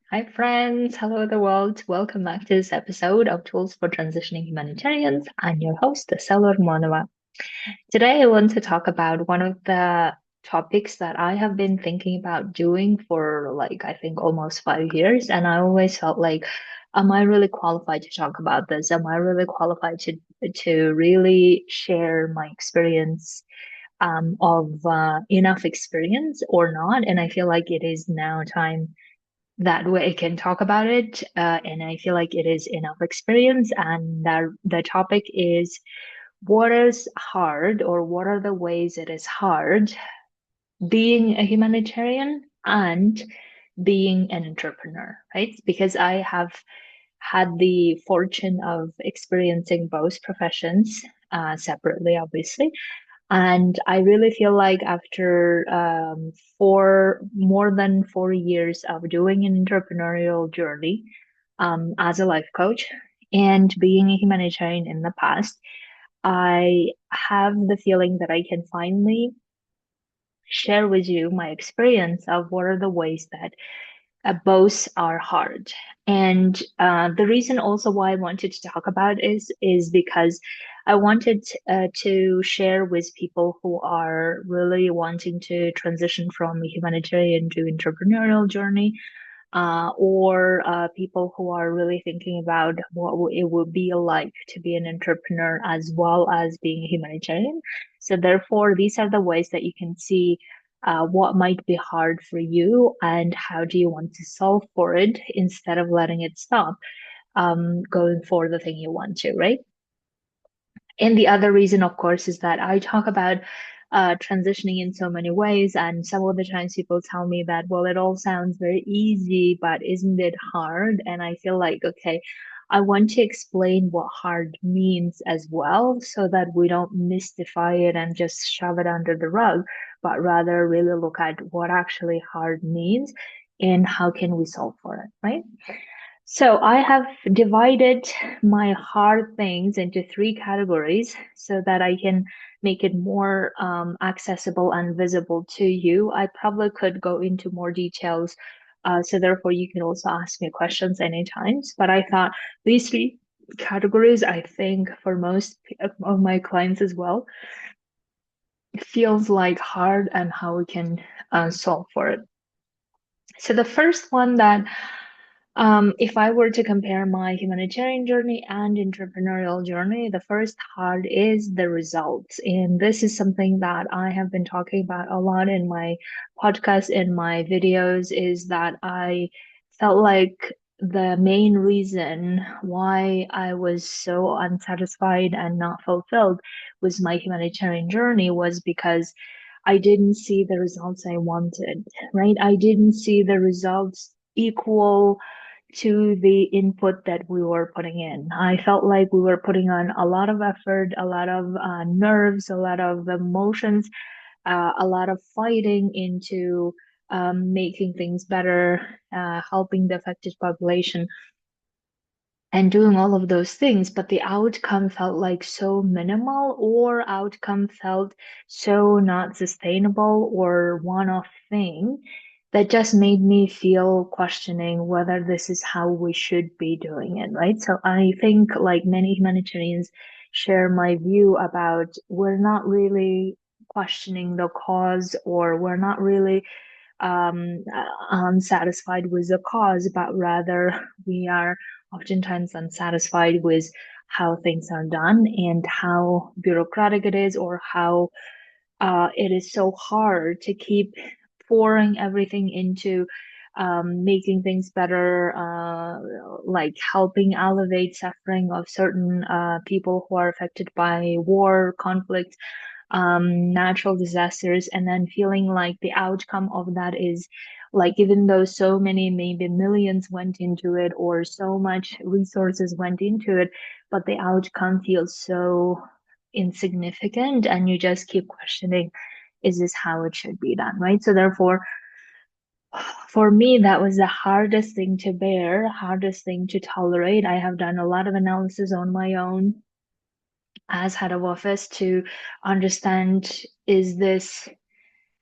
Hi, friends. Hello, the world. Welcome back to this episode of Tools for Transitioning Humanitarians. I'm your host, Salor Monova. Today, I want to talk about one of the topics that I have been thinking about doing for I think almost 5 years. And I always felt like, am I really qualified to talk about this? Am I really qualified to really share my experience of enough experience or not? And I feel like it is now time that way I can talk about it. And I feel like it is enough experience. And that the topic is what is hard, or what are the ways it is hard being a humanitarian and being an entrepreneur, right? Because I have had the fortune of experiencing both professions separately, obviously. And I really feel like after more than 4 years of doing an entrepreneurial journey as a life coach and being a humanitarian in the past, I have the feeling that I can finally share with you my experience of what are the ways that both are hard. And the reason also why I wanted to talk about is because I wanted to share with people who are really wanting to transition from a humanitarian to entrepreneurial journey, or people who are really thinking about what it would be like to be an entrepreneur as well as being a humanitarian. So therefore, these are the ways that you can see what might be hard for you and how do you want to solve for it instead of letting it stop going for the thing you want to, right? And the other reason, of course, is that I talk about transitioning in so many ways. And some of the times people tell me that, well, it all sounds very easy, but isn't it hard? And I feel like, okay, I want to explain what hard means as well, so that we don't mystify it and just shove it under the rug, but rather really look at what actually hard means and how can we solve for it, right? So I have divided my hard things into three categories so that I can make it more accessible and visible to you. I probably could go into more details, so therefore you can also ask me questions anytime. But I thought these three categories, I think for most of my clients as well, feels like hard and how we can solve for it. So the first one that if I were to compare my humanitarian journey and entrepreneurial journey, the first hard is the results. And this is something that I have been talking about a lot in my podcast and my videos, is that I felt like the main reason why I was so unsatisfied and not fulfilled with my humanitarian journey was because I didn't see the results I wanted, right? I didn't see the results equal to the input that we were putting in. I felt like we were putting on a lot of effort, a lot of nerves, a lot of emotions, a lot of fighting into making things better, helping the affected population, and doing all of those things, but the outcome felt like so minimal, or outcome felt so not sustainable or one-off thing that just made me feel questioning whether this is how we should be doing it, right? So I think like many humanitarians share my view about we're not really questioning the cause, or we're not really unsatisfied with the cause, but rather we are oftentimes unsatisfied with how things are done and how bureaucratic it is, or how it is so hard to keep pouring everything into making things better, like helping elevate suffering of certain people who are affected by war, conflict, natural disasters, and then feeling like the outcome of that is like, even though so many, maybe millions went into it, or so much resources went into it, but the outcome feels so insignificant, and you just keep questioning, is this how it should be done, right? So therefore, for me, that was the hardest thing to bear, hardest thing to tolerate. I have done a lot of analysis on my own as head of office to understand, is this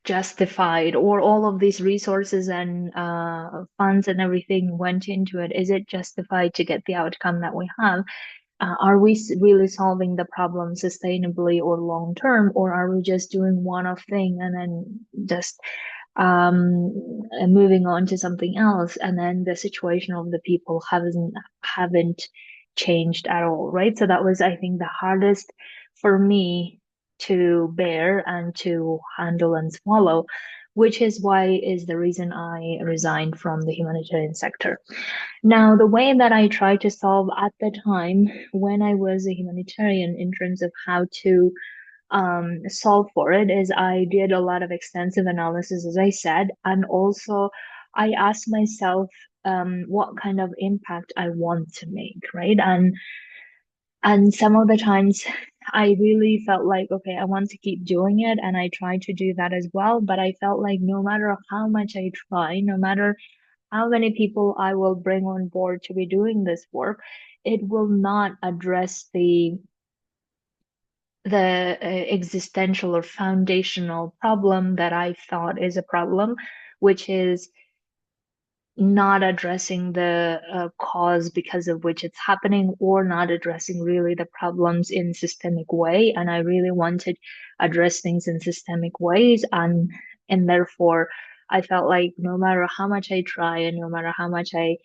justified, or all of these resources and funds and everything went into it, is it justified to get the outcome that we have? Are we really solving the problem sustainably or long term, or are we just doing one-off thing and then just moving on to something else, and then the situation of the people haven't changed at all, right? So that was, I think, the hardest for me to bear and to handle and swallow, which is why is the reason I resigned from the humanitarian sector. Now, the way that I tried to solve at the time when I was a humanitarian in terms of how to solve for it is I did a lot of extensive analysis, as I said, and also I asked myself what kind of impact I want to make, right? And some of the times I really felt like, okay, I want to keep doing it, and I tried to do that as well. But I felt like no matter how much I try, no matter how many people I will bring on board to be doing this work, it will not address the existential or foundational problem that I thought is a problem, which is not addressing the cause because of which it's happening, or not addressing really the problems in systemic way. And I really wanted address things in systemic ways, and therefore I felt like no matter how much I try and no matter how much I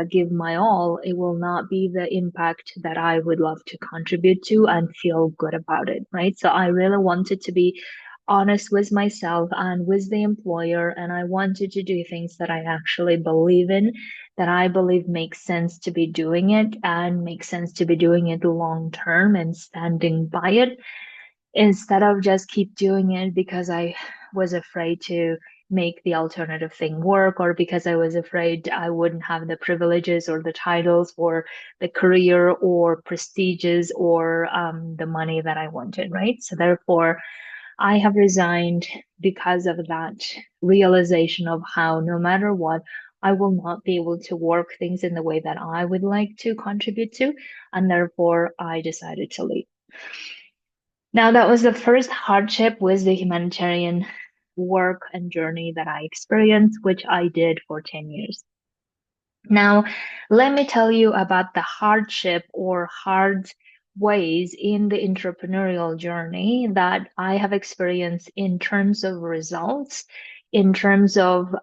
give my all, it will not be the impact that I would love to contribute to and feel good about it, right? So I really wanted to be honest with myself and with the employer, and I wanted to do things that I actually believe in, that I believe makes sense to be doing it and makes sense to be doing it long term and standing by it, instead of just keep doing it because I was afraid to make the alternative thing work, or because I was afraid I wouldn't have the privileges or the titles or the career or prestiges or the money that I wanted, right? So therefore, I have resigned because of that realization of how no matter what, I will not be able to work things in the way that I would like to contribute to, and therefore I decided to leave. Now, that was the first hardship with the humanitarian work and journey that I experienced, which I did for 10 years. Now, let me tell you about the hardship or hard ways in the entrepreneurial journey that I have experienced in terms of results, in terms of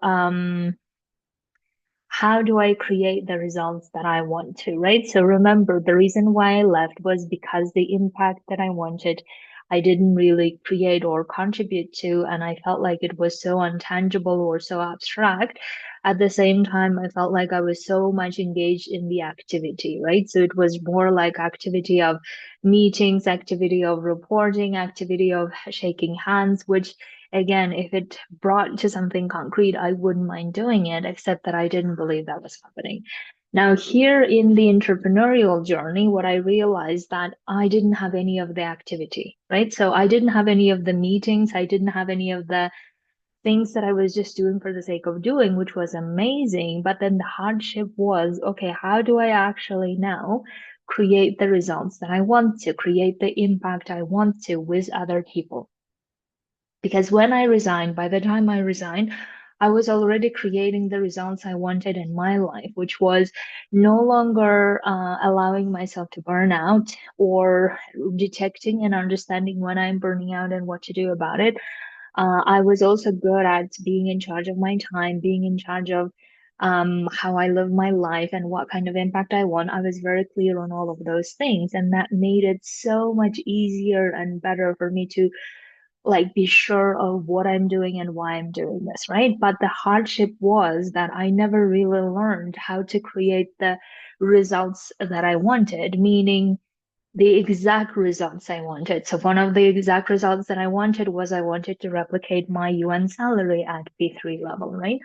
how do I create the results that I want to, right? So remember, the reason why I left was because the impact that I wanted, I didn't really create or contribute to, and I felt like it was so untangible or so abstract. At the same time, I felt like I was so much engaged in the activity, right? So it was more like activity of meetings, activity of reporting, activity of shaking hands, which again, if it brought to something concrete, I wouldn't mind doing it, except that I didn't believe that was happening. Now, here in the entrepreneurial journey, what I realized that I didn't have any of the activity, right? So I didn't have any of the meetings. I didn't have any of the things that I was just doing for the sake of doing, which was amazing. But then the hardship was, okay, how do I actually now create the results that I want to, create the impact I want to with other people? Because when I resigned, by the time I resigned, I was already creating the results I wanted in my life, which was no longer allowing myself to burn out or detecting and understanding when I'm burning out and what to do about it. I was also good at being in charge of my time, being in charge of how I live my life and what kind of impact I want. I was very clear on all of those things, and that made it so much easier and better for me to like be sure of what I'm doing and why I'm doing this, right? But the hardship was that I never really learned how to create the results that I wanted, meaning the exact results I wanted. So one of the exact results that I wanted was I wanted to replicate my UN salary at B3 level, right?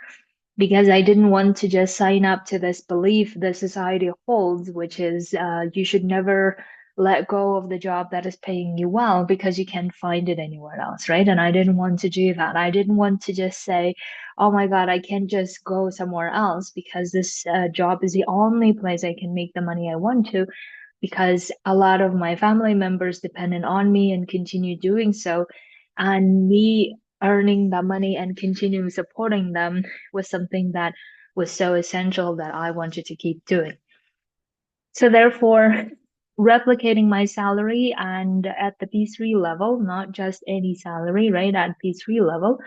Because I didn't want to just sign up to this belief the society holds, which is you should never let go of the job that is paying you well because you can't find it anywhere else, right? And I didn't want to do that. I didn't want to just say, oh my God, I can't just go somewhere else because this job is the only place I can make the money I want to, because a lot of my family members depended on me and continue doing so. And me earning the money and continuing supporting them was something that was so essential that I wanted to keep doing. So therefore, replicating my salary and at the P3 level, not just any salary, right? At P3 level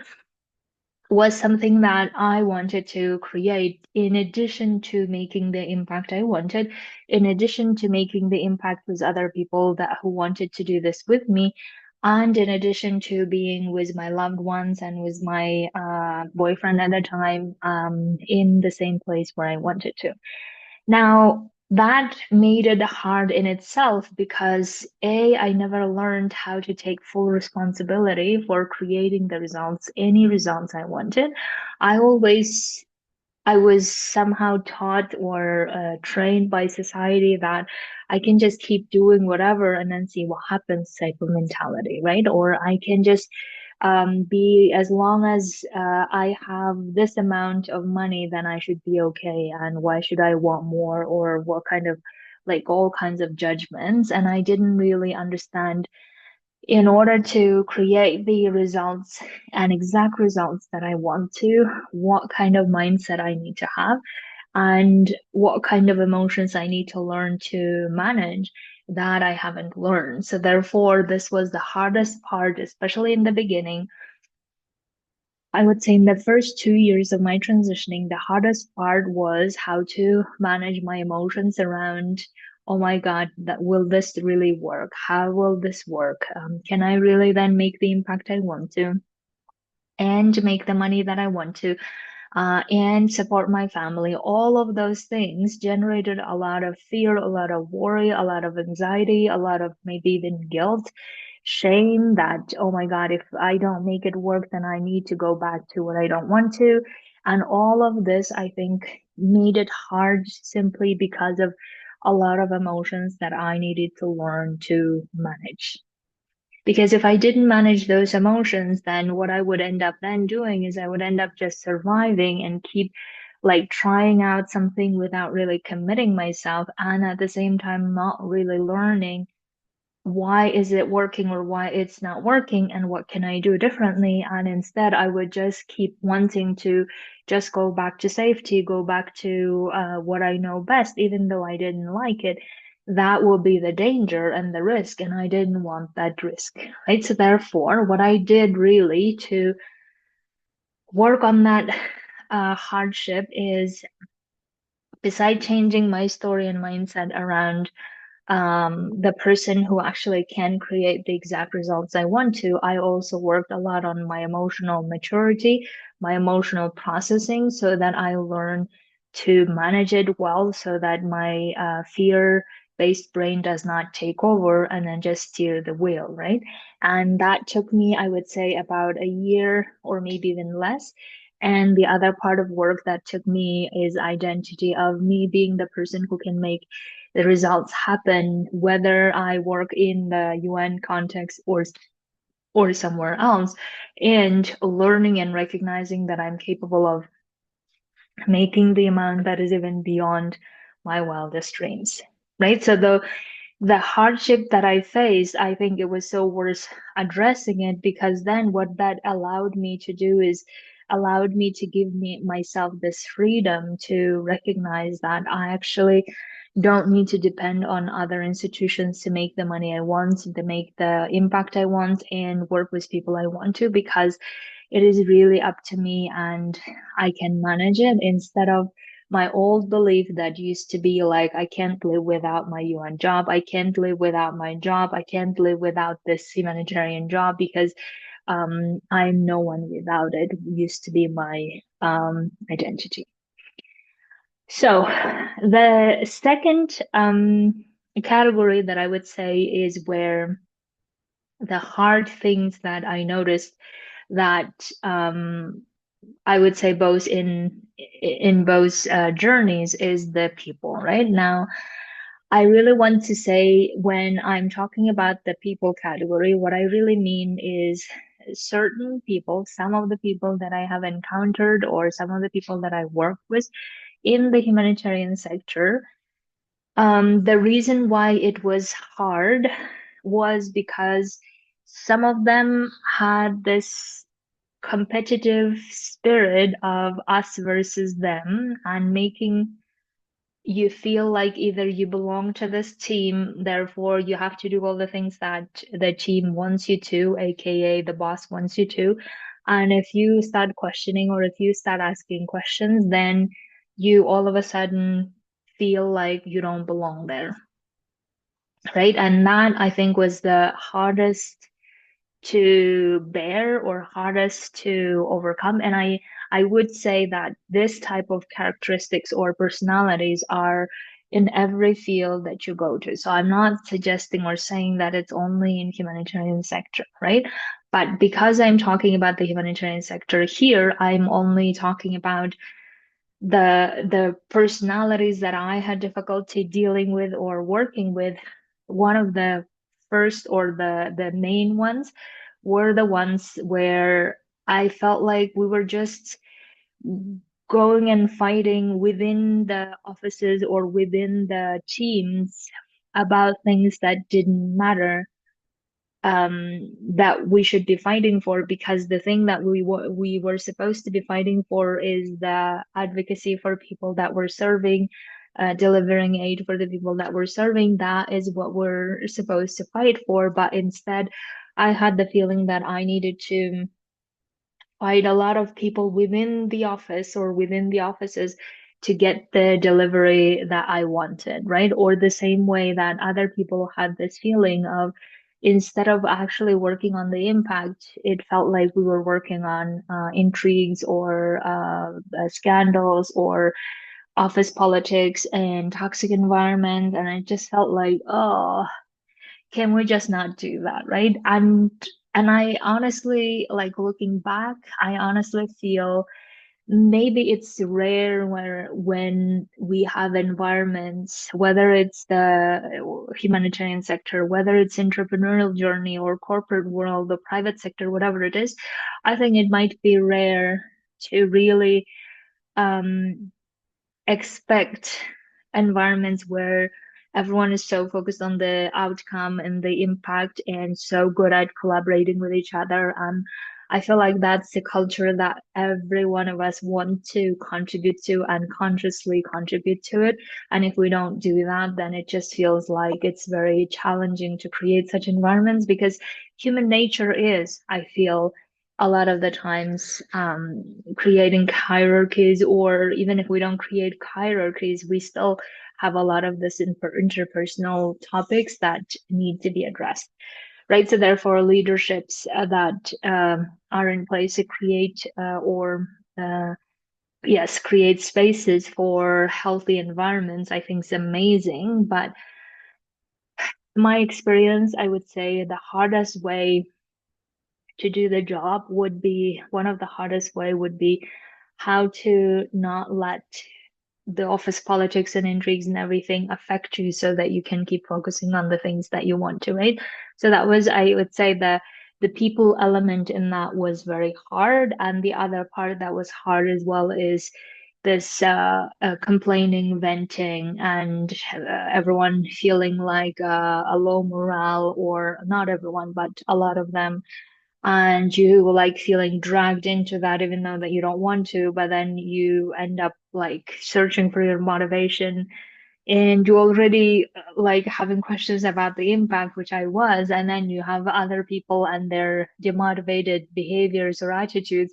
was something that I wanted to create in addition to making the impact I wanted, in addition to making the impact with other people that who wanted to do this with me, and in addition to being with my loved ones and with my boyfriend at the time in the same place where I wanted to. Now, that made it hard in itself because A, I never learned how to take full responsibility for creating the results, any results I wanted. I always I was somehow taught or trained by society that I can just keep doing whatever and then see what happens type of mentality, right? Or I can just be as long as I have this amount of money, then I should be okay. And why should I want more? Or what kind of like all kinds of judgments. And I didn't really understand in order to create the results and exact results that I want to, what kind of mindset I need to have, and what kind of emotions I need to learn to manage that I haven't learned. So, therefore, this was the hardest part, especially in the beginning. I would say in the first 2 years of my transitioning, the hardest part was how to manage my emotions around, oh my God, that will this really work? How will this work? Can I really then make the impact I want to and make the money that I want to? And support my family. All of those things generated a lot of fear, a lot of worry, a lot of anxiety, a lot of maybe even guilt, shame that, oh my God, if I don't make it work, then I need to go back to what I don't want to. And all of this, I think, made it hard simply because of a lot of emotions that I needed to learn to manage. Because if I didn't manage those emotions, then what I would end up then doing is I would end up just surviving and keep like trying out something without really committing myself and at the same time not really learning why is it working or why it's not working and what can I do differently. And instead I would just keep wanting to just go back to safety, go back to what I know best, even though I didn't like it. That will be the danger and the risk, and I didn't want that risk, right? So therefore, what I did really to work on that hardship is, beside changing my story and mindset around the person who actually can create the exact results I want to, I also worked a lot on my emotional maturity, my emotional processing, so that I learn to manage it well, so that my fear-based brain does not take over and then just steer the wheel, right? And that took me, I would say, about a year or maybe even less. And the other part of work that took me is identity of me being the person who can make the results happen, whether I work in the UN context or somewhere else, and learning and recognizing that I'm capable of making the amount that is even beyond my wildest dreams. Right. So the hardship that I faced, I think it was so worth addressing it, because then what that allowed me to do is allowed me to give me myself this freedom to recognize that I actually don't need to depend on other institutions to make the money I want, to make the impact I want, and work with people I want to, because it is really up to me and I can manage it, instead of my old belief that used to be like, I can't live without my UN job. I can't live without my job. I can't live without this humanitarian job because I'm no one without it, used to be my identity. So the second category that I would say is where the hard things that I noticed that I would say both in both journeys is the people, right? Now, I really want to say, when I'm talking about the people category, what I really mean is certain people, some of the people that I have encountered or some of the people that I work with in the humanitarian sector. The reason why it was hard was because some of them had this. competitive spirit of us versus them, and making you feel like either you belong to this team, therefore you have to do all the things that the team wants you to, aka the boss wants you to. And if you start questioning or if you start asking questions, then you all of a sudden feel like you don't belong there, right? And that I think was the hardest to bear or hardest to overcome. And I would say that this type of characteristics or personalities are in every field that you go to. So I'm not suggesting or saying that it's only in humanitarian sector, right? But because I'm talking about the humanitarian sector here, I'm only talking about the personalities that I had difficulty dealing with or working with. One of the first or the main ones were the ones where I felt like we were just going and fighting within the offices or within the teams about things that didn't matter, that we should be fighting for, because the thing that we were supposed to be fighting for is the advocacy for people that we're serving, delivering aid for the people that we're serving. That is what we're supposed to fight for. But instead, I had the feeling that I needed to fight a lot of people within the office or within the offices to get the delivery that I wanted, right? Or the same way that other people had this feeling of, instead of actually working on the impact, it felt like we were working on intrigues or scandals or office politics and toxic environment. And I just felt like, oh, can we just not do that, right? And I honestly, like looking back, I honestly feel maybe it's rare where when we have environments, whether it's the humanitarian sector, whether it's entrepreneurial journey or corporate world, the private sector, whatever it is, I think it might be rare to really um expect environments where everyone is so focused on the outcome and the impact and so good at collaborating with each other. I feel like that's the culture that every one of us want to contribute to and consciously contribute to it. And if we don't do that, then it just feels like it's very challenging to create such environments, because human nature is, I feel, a lot of the times creating hierarchies, or even if we don't create hierarchies, we still have a lot of this interpersonal topics that need to be addressed, right? So therefore, leaderships that are in place to create or yes, create spaces for healthy environments, I think is amazing. But my experience, I would say the hardest way to do the job would be, one of the hardest way would be how to not let the office politics and intrigues and everything affect you so that you can keep focusing on the things that you want to, right? So that was, I would say, the people element in that was very hard. And the other part that was hard as well is this complaining, venting, and everyone feeling like a low morale, or not everyone, but a lot of them, and you like feeling dragged into that even though that you don't want to, but then you end up like searching for your motivation, and you already like having questions about the impact, which I was, and then you have other people and their demotivated behaviors or attitudes,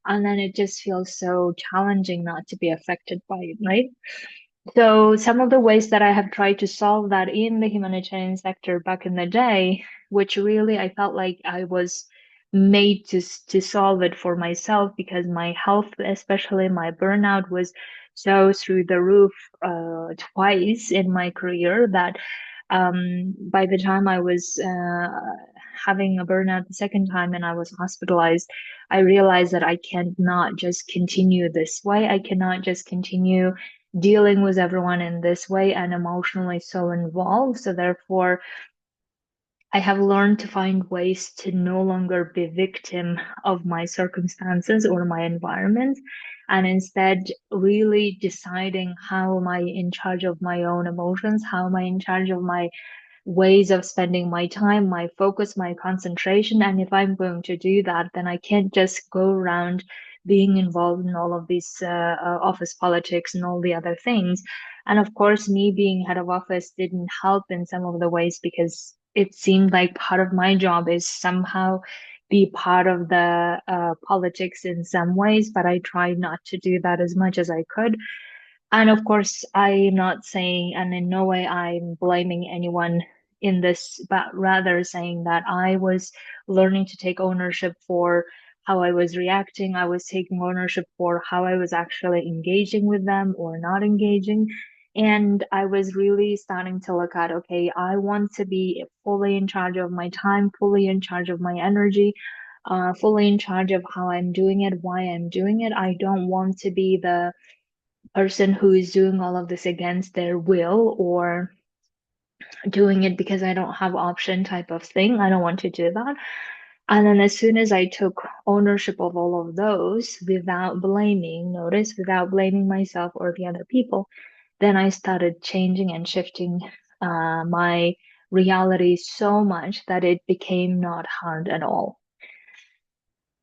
and then it just feels so challenging not to be affected by it, right? So some of the ways that I have tried to solve that in the humanitarian sector back in the day, which really I felt like I was made to solve it for myself, because my health, especially my burnout, was so through the roof twice in my career that by the time I was having a burnout the second time and I was hospitalized, I realized that I cannot just continue this way. I cannot just continue dealing with everyone in this way and emotionally so involved. So therefore, I have learned to find ways to no longer be victim of my circumstances or my environment, and instead really deciding how am I in charge of my own emotions, how am I in charge of my ways of spending my time, my focus, my concentration. And if I'm going to do that, then I can't just go around being involved in all of these office politics and all the other things. And of course, me being head of office didn't help in some of the ways because it seemed like part of my job is somehow be part of the politics in some ways, but I tried not to do that as much as I could. And of course, I'm not saying, and in no way I'm blaming anyone in this, but rather saying that I was learning to take ownership for how I was reacting. I was taking ownership for how I was actually engaging with them or not engaging. And I was really starting to look at, okay, I want to be fully in charge of my time, fully in charge of my energy, fully in charge of how I'm doing it, why I'm doing it. I don't want to be the person who is doing all of this against their will or doing it because I don't have option type of thing. I don't want to do that. And then as soon as I took ownership of all of those without blaming, notice, without blaming myself or the other people, then I started changing and shifting my reality so much that it became not hard at all.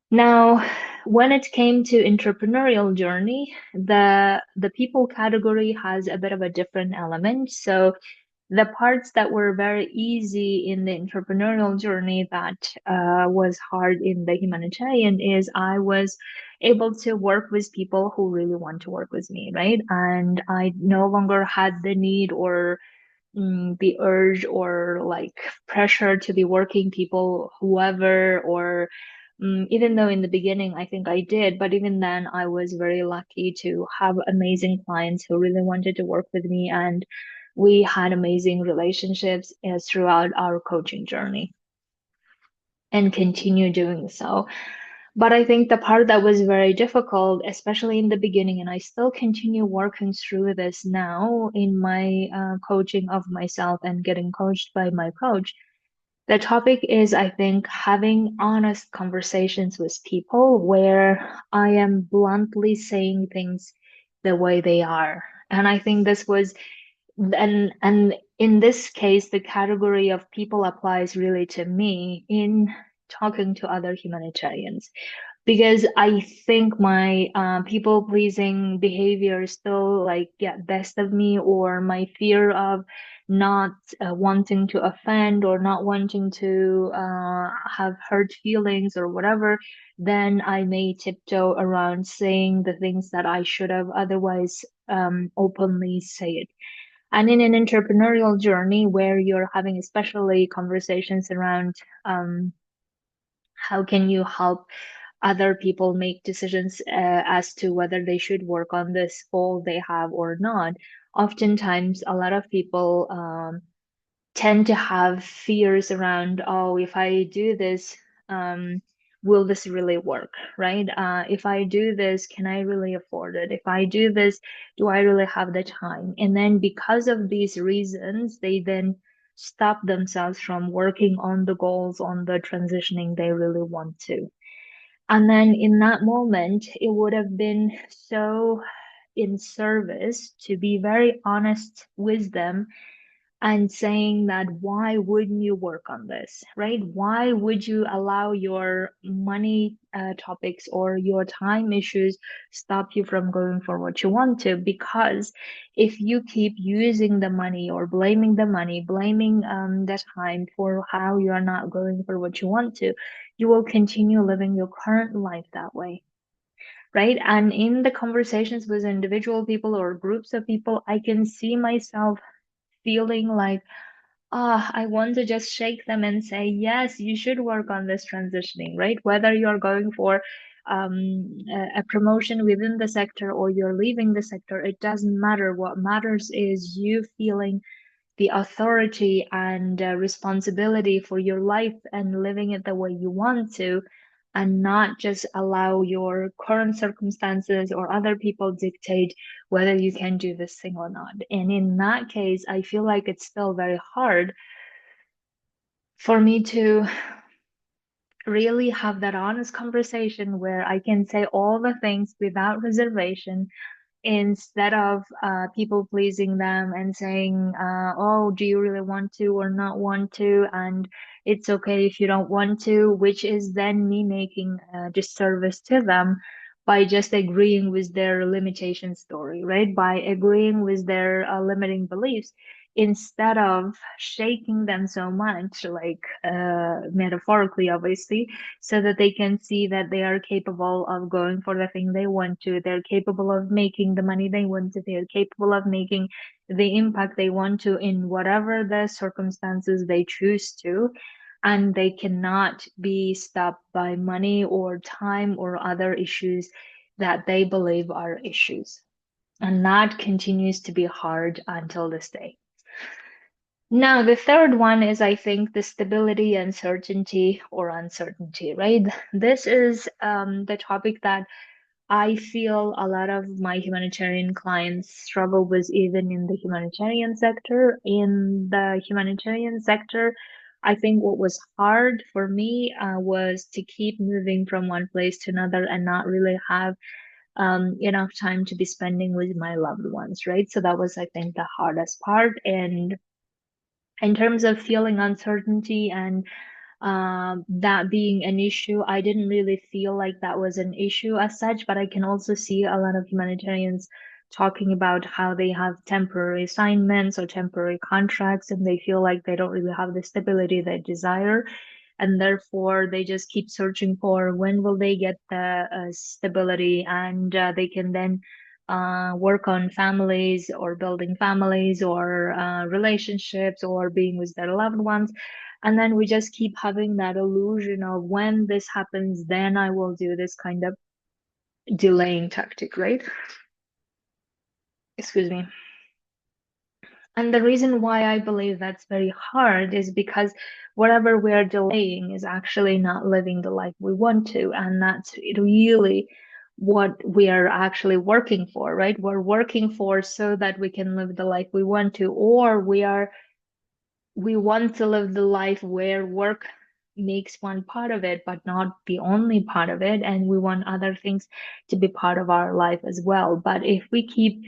Now, when it came to entrepreneurial journey, the people category has a bit of a different element. So the parts that were very easy in the entrepreneurial journey that was hard in the humanitarian is I was able to work with people who really want to work with me, right? And I no longer had the need or the urge or like pressure to be working people, whoever, or even though in the beginning I think I did, but even then I was very lucky to have amazing clients who really wanted to work with me, and we had amazing relationships throughout our coaching journey and continue doing so. But I think the part that was very difficult, especially in the beginning, and I still continue working through this now in my coaching of myself and getting coached by my coach. The topic is, I think, having honest conversations with people where I am bluntly saying things the way they are. And I think this was, and in this case, the category of people applies really to me in talking to other humanitarians because I think my people pleasing behavior still like get best of me, or my fear of not wanting to offend or not wanting to have hurt feelings or whatever, then I may tiptoe around saying the things that I should have otherwise openly say it. And in an entrepreneurial journey where you're having especially conversations around how can you help other people make decisions as to whether they should work on this goal they have or not. Oftentimes, a lot of people tend to have fears around, oh, if I do this, will this really work, right? If I do this, can I really afford it? If I do this, do I really have the time? And then because of these reasons, they then stop themselves from working on the goals, on the transitioning they really want to. And then in that moment, it would have been so in service to be very honest with them and saying that why wouldn't you work on this, right? Why would you allow your money topics or your time issues stop you from going for what you want to? Because if you keep using the money or blaming the money, blaming the time for how you are not going for what you want to, you will continue living your current life that way. Right. And in the conversations with individual people or groups of people, I can see myself feeling like, I want to just shake them and say, yes, you should work on this transitioning, right? Whether you're going for a promotion within the sector or you're leaving the sector, it doesn't matter. What matters is you feeling the authority and responsibility for your life and living it the way you want to, and not just allow your current circumstances or other people dictate whether you can do this thing or not. And in that case, I feel like it's still very hard for me to really have that honest conversation where I can say all the things without reservation instead of people pleasing them and saying, oh, do you really want to or not want to? And it's okay if you don't want to, which is then me making a disservice to them by just agreeing with their limitation story, right? By agreeing with their limiting beliefs instead of shaking them so much, like metaphorically, obviously, so that they can see that they are capable of going for the thing they want to. They're capable of making the money they want to. They're capable of making the impact they want to in whatever the circumstances they choose to. And they cannot be stopped by money or time or other issues that they believe are issues. And that continues to be hard until this day. Now, the third one is, I think, the stability and certainty or uncertainty, right? This is the topic that I feel a lot of my humanitarian clients struggle with, even in the humanitarian sector. In the humanitarian sector, I think what was hard for me was to keep moving from one place to another and not really have enough time to be spending with my loved ones, right? So that was, I think, the hardest part. And in terms of feeling uncertainty and that being an issue, I didn't really feel like that was an issue as such, but I can also see a lot of humanitarians talking about how they have temporary assignments or temporary contracts and they feel like they don't really have the stability they desire. And therefore, they just keep searching for when will they get the stability, and they can then work on families or building families or relationships or being with their loved ones. And then we just keep having that illusion of when this happens, then I will do this kind of delaying tactic, right? Excuse me. And the reason why I believe that's very hard is because whatever we're delaying is actually not living the life we want to. And that's really what we are actually working for, right? We're working for so that we can live the life we want to, or we want to live the life where work makes one part of it, but not the only part of it. And we want other things to be part of our life as well. But if we keep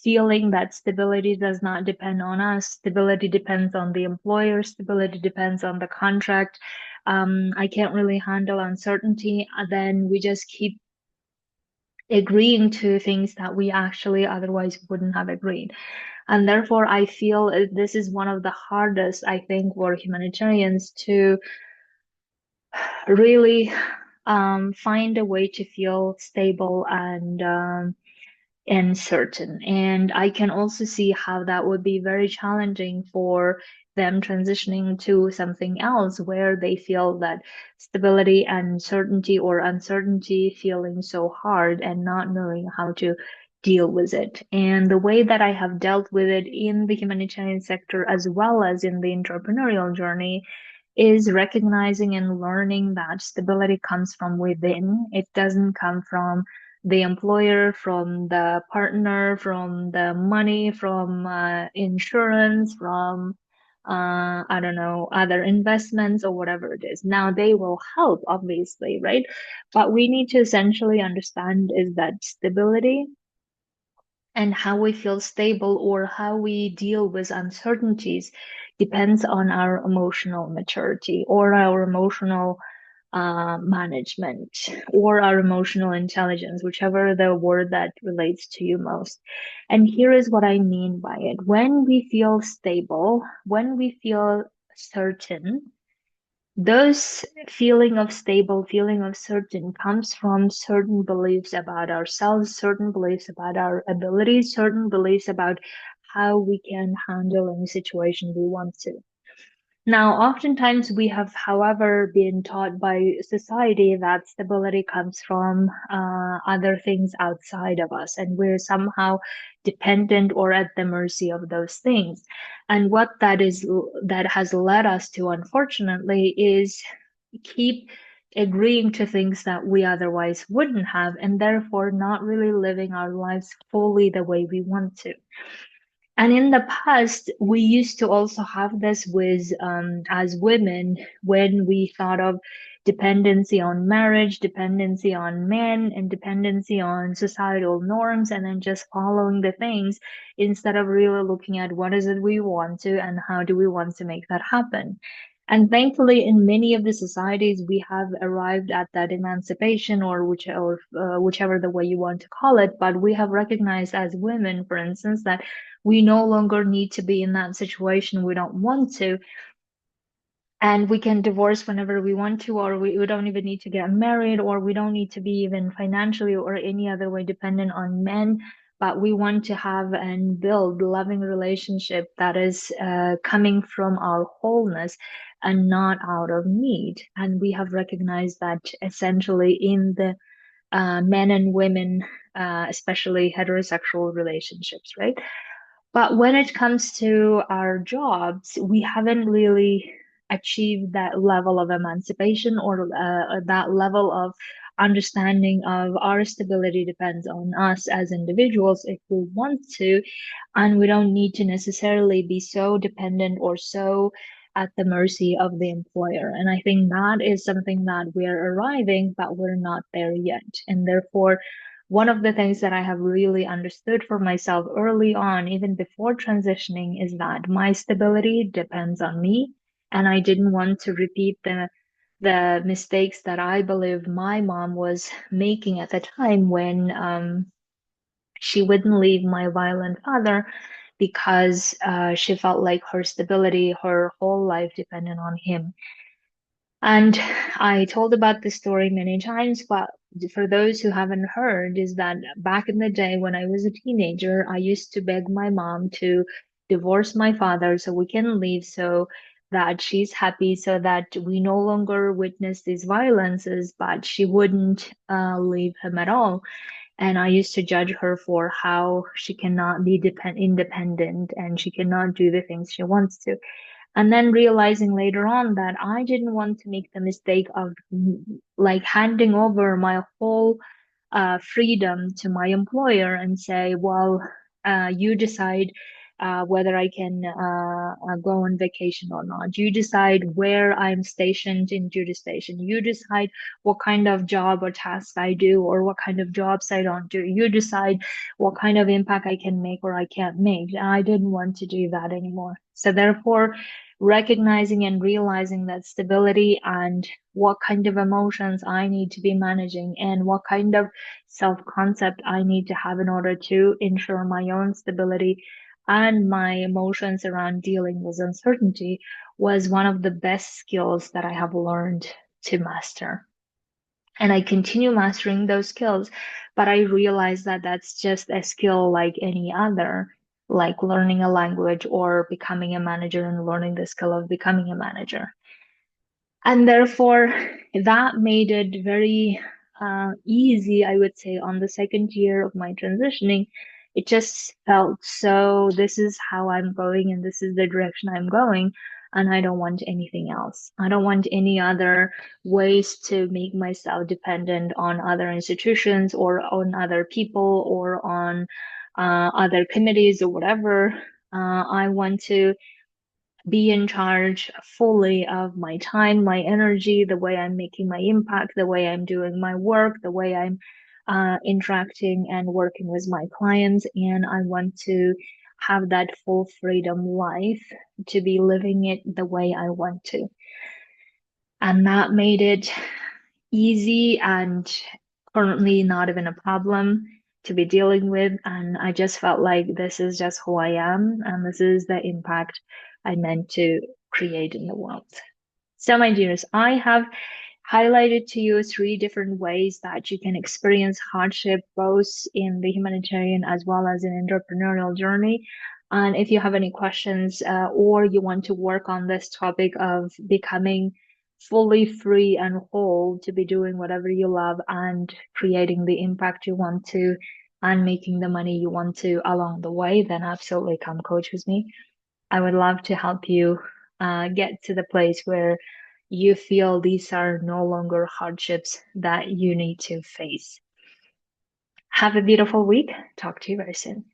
feeling that stability does not depend on us, stability depends on the employer, stability depends on the contract, I can't really handle uncertainty, then we just keep agreeing to things that we actually otherwise wouldn't have agreed. And therefore, I feel this is one of the hardest, I think, for humanitarians to really find a way to feel stable and certain. And I can also see how that would be very challenging for them transitioning to something else where they feel that stability and certainty or uncertainty feeling so hard and not knowing how to deal with it. And the way that I have dealt with it in the humanitarian sector as well as in the entrepreneurial journey is recognizing and learning that stability comes from within. It doesn't come from the employer, from the partner, from the money, from insurance, from I don't know, other investments or whatever it is. Now they will help, obviously, right? But we need to essentially understand is that stability and how we feel stable or how we deal with uncertainties depends on our emotional maturity or our emotional management or our emotional intelligence, whichever the word that relates to you most. And here is what I mean by it. When we feel stable, when we feel certain, those feeling of stable, feeling of certain comes from certain beliefs about ourselves, certain beliefs about our abilities, certain beliefs about how we can handle any situation we want to. Now, oftentimes we have, however, been taught by society that stability comes from other things outside of us, and we're somehow dependent or at the mercy of those things. And what that has led us to, unfortunately, is keep agreeing to things that we otherwise wouldn't have, and therefore not really living our lives fully the way we want to. And in the past, we used to also have this with, as women, when we thought of dependency on marriage, dependency on men, and dependency on societal norms, and then just following the things instead of really looking at what is it we want to and how do we want to make that happen. And thankfully, in many of the societies, we have arrived at that emancipation, whichever the way you want to call it. But we have recognized as women, for instance, that we no longer need to be in that situation. We don't want to, and we can divorce whenever we want to, or we don't even need to get married, or we don't need to be even financially or any other way dependent on men. But we want to have and build loving relationship that is coming from our wholeness and not out of need. And we have recognized that essentially in the men and women, especially heterosexual relationships, right? But when it comes to our jobs, we haven't really achieved that level of emancipation or that level of understanding of our stability depends on us as individuals if we want to, and we don't need to necessarily be so dependent or so at the mercy of the employer. And I think that is something that we're arriving, but we're not there yet. And therefore, one of the things that I have really understood for myself early on, even before transitioning, is that my stability depends on me. And I didn't want to repeat the mistakes that I believe my mom was making at the time when she wouldn't leave my violent father because she felt like her stability, her whole life depended on him. And I told about this story many times, but for those who haven't heard, is that back in the day when I was a teenager, I used to beg my mom to divorce my father so we can leave so that she's happy, so that we no longer witness these violences, but she wouldn't leave him at all. And I used to judge her for how she cannot be independent and she cannot do the things she wants to. And then realizing later on that I didn't want to make the mistake of like handing over my whole freedom to my employer and say, well, you decide whether I can go on vacation or not. You decide where I'm stationed in duty station. You decide what kind of job or task I do or what kind of jobs I don't do. You decide what kind of impact I can make or I can't make. I didn't want to do that anymore. So therefore, recognizing and realizing that stability and what kind of emotions I need to be managing and what kind of self-concept I need to have in order to ensure my own stability and my emotions around dealing with uncertainty was one of the best skills that I have learned to master. And I continue mastering those skills, but I realize that that's just a skill like any other, like learning a language or becoming a manager and learning the skill of becoming a manager. And therefore, that made it very easy, I would say, on the second year of my transitioning. It just felt so, this is how I'm going and this is the direction I'm going. And I don't want anything else. I don't want any other ways to make myself dependent on other institutions or on other people or on other committees or whatever. I want to be in charge fully of my time, my energy, the way I'm making my impact, the way I'm doing my work, the way I'm interacting and working with my clients. And I want to have that full freedom life to be living it the way I want to. And that made it easy and currently not even a problem to be dealing with. And I just felt like this is just who I am, and this is the impact I meant to create in the world. So, my dears, I have highlighted to you three different ways that you can experience hardship, both in the humanitarian as well as in entrepreneurial journey. And if you have any questions or you want to work on this topic of becoming fully free and whole to be doing whatever you love and creating the impact you want to and making the money you want to along the way, then absolutely come coach with me. I would love to help you get to the place where you feel these are no longer hardships that you need to face. Have a beautiful week. Talk to you very soon.